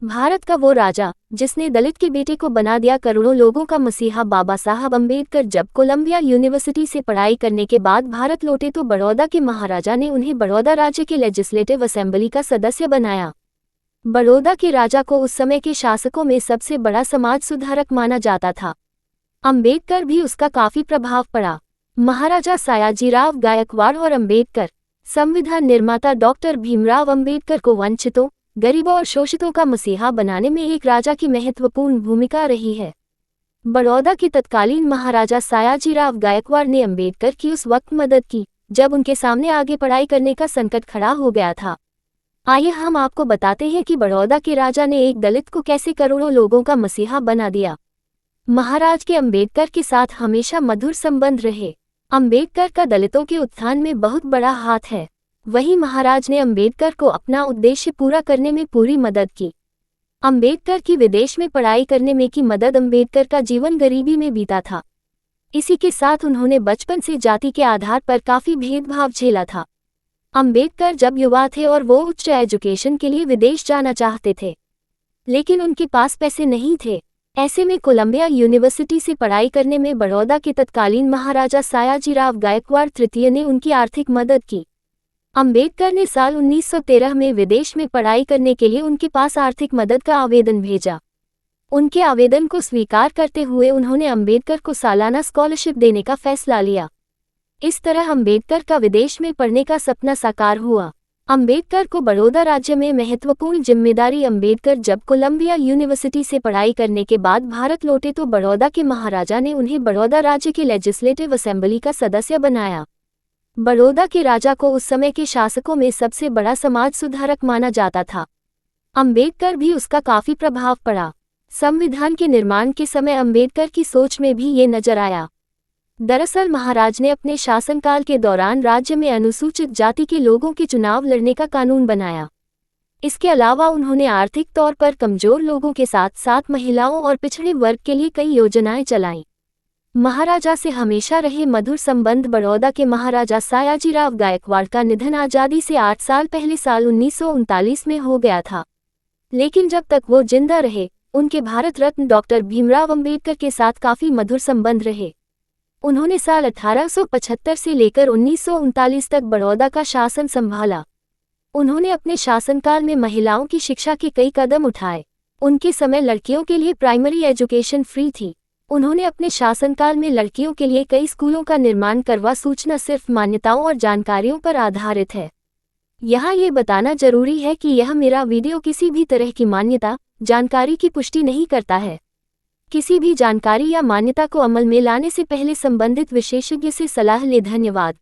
भारत का वो राजा जिसने दलित के बेटे को बना दिया करोड़ों लोगों का मसीहा, बाबा साहब अम्बेडकर जब कोलंबिया यूनिवर्सिटी से पढ़ाई करने के बाद भारत लौटे तो बड़ौदा के महाराजा ने उन्हें बड़ौदा राज्य के लेजिस्लेटिव असेंबली का सदस्य बनाया। बड़ौदा के राजा को उस समय के शासकों में सबसे बड़ा समाज सुधारक माना जाता था। अम्बेडकर भी उसका काफी प्रभाव पड़ा। महाराजा सयाजीराव गायकवाड़ और अम्बेडकर। संविधान निर्माता डॉक्टर भीमराव अम्बेडकर को वंचितों, गरीबों और शोषितों का मसीहा बनाने में एक राजा की महत्वपूर्ण भूमिका रही है। बड़ौदा के तत्कालीन महाराजा सयाजीराव गायकवाड़ ने अम्बेडकर की उस वक्त मदद की जब उनके सामने आगे पढ़ाई करने का संकट खड़ा हो गया था। आइए हम आपको बताते हैं कि बड़ौदा के राजा ने एक दलित को कैसे करोड़ों लोगों का मसीहा बना दिया। महाराज के अम्बेडकर के साथ हमेशा मधुर संबंध रहे। अम्बेडकर का दलितों के उत्थान में बहुत बड़ा हाथ है। वहीं महाराज ने अम्बेडकर को अपना उद्देश्य पूरा करने में पूरी मदद की। अम्बेडकर की विदेश में पढ़ाई करने में की मदद। अम्बेडकर का जीवन गरीबी में बीता था। इसी के साथ उन्होंने बचपन से जाति के आधार पर काफी भेदभाव झेला था। अम्बेडकर जब युवा थे और वो उच्च एजुकेशन के लिए विदेश जाना चाहते थे, लेकिन उनके पास पैसे नहीं थे। ऐसे में कोलंबिया यूनिवर्सिटी से पढ़ाई करने में बड़ौदा के तत्कालीन महाराजा सयाजीराव गायकवाड़ तृतीय ने उनकी आर्थिक मदद की। अम्बेडकर ने साल 1913 में विदेश में पढ़ाई करने के लिए उनके पास आर्थिक मदद का आवेदन भेजा। उनके आवेदन को स्वीकार करते हुए उन्होंने अम्बेडकर को सालाना स्कॉलरशिप देने का फैसला लिया। इस तरह अम्बेडकर का विदेश में पढ़ने का सपना साकार हुआ। अम्बेडकर को बड़ौदा राज्य में महत्वपूर्ण जिम्मेदारी। अम्बेडकर जब कोलंबिया यूनिवर्सिटी से पढ़ाई करने के बाद भारत लौटे तो बड़ौदा के महाराजा ने उन्हें बड़ौदा राज्य के लेजिस्लेटिव असेंबली का सदस्य बनाया। बड़ौदा के राजा को उस समय के शासकों में सबसे बड़ा समाज सुधारक माना जाता था। अम्बेडकर भी उसका काफी प्रभाव पड़ा। संविधान के निर्माण के समय अम्बेडकर की सोच में भी ये नजर आया। दरअसल महाराज ने अपने शासनकाल के दौरान राज्य में अनुसूचित जाति के लोगों के चुनाव लड़ने का कानून बनाया। इसके अलावा उन्होंने आर्थिक तौर पर कमजोर लोगों के साथ साथ महिलाओं और पिछड़े वर्ग के लिए कई योजनाएं चलाईं। महाराजा से हमेशा रहे मधुर संबंध। बड़ौदा के महाराजा सयाजीराव गायकवाड़ का निधन आजादी से 8 साल पहले साल 1939 में हो गया था, लेकिन जब तक वो जिंदा रहे उनके भारत रत्न डॉक्टर भीमराव अम्बेडकर के साथ काफी मधुर संबंध रहे। उन्होंने साल 1875 से लेकर 1939 तक बड़ौदा का शासन संभाला। उन्होंने अपने शासनकाल में महिलाओं की शिक्षा के कई कदम उठाए। उनके समय लड़कियों के लिए प्राइमरी एजुकेशन फ्री थी। उन्होंने अपने शासनकाल में लड़कियों के लिए कई स्कूलों का निर्माण करवा। सूचना सिर्फ मान्यताओं और जानकारियों पर आधारित है। यहाँ ये बताना जरूरी है कि यह मेरा वीडियो किसी भी तरह की मान्यता, जानकारी की पुष्टि नहीं करता है। किसी भी जानकारी या मान्यता को अमल में लाने से पहले संबंधित विशेषज्ञ से सलाह लें। धन्यवाद।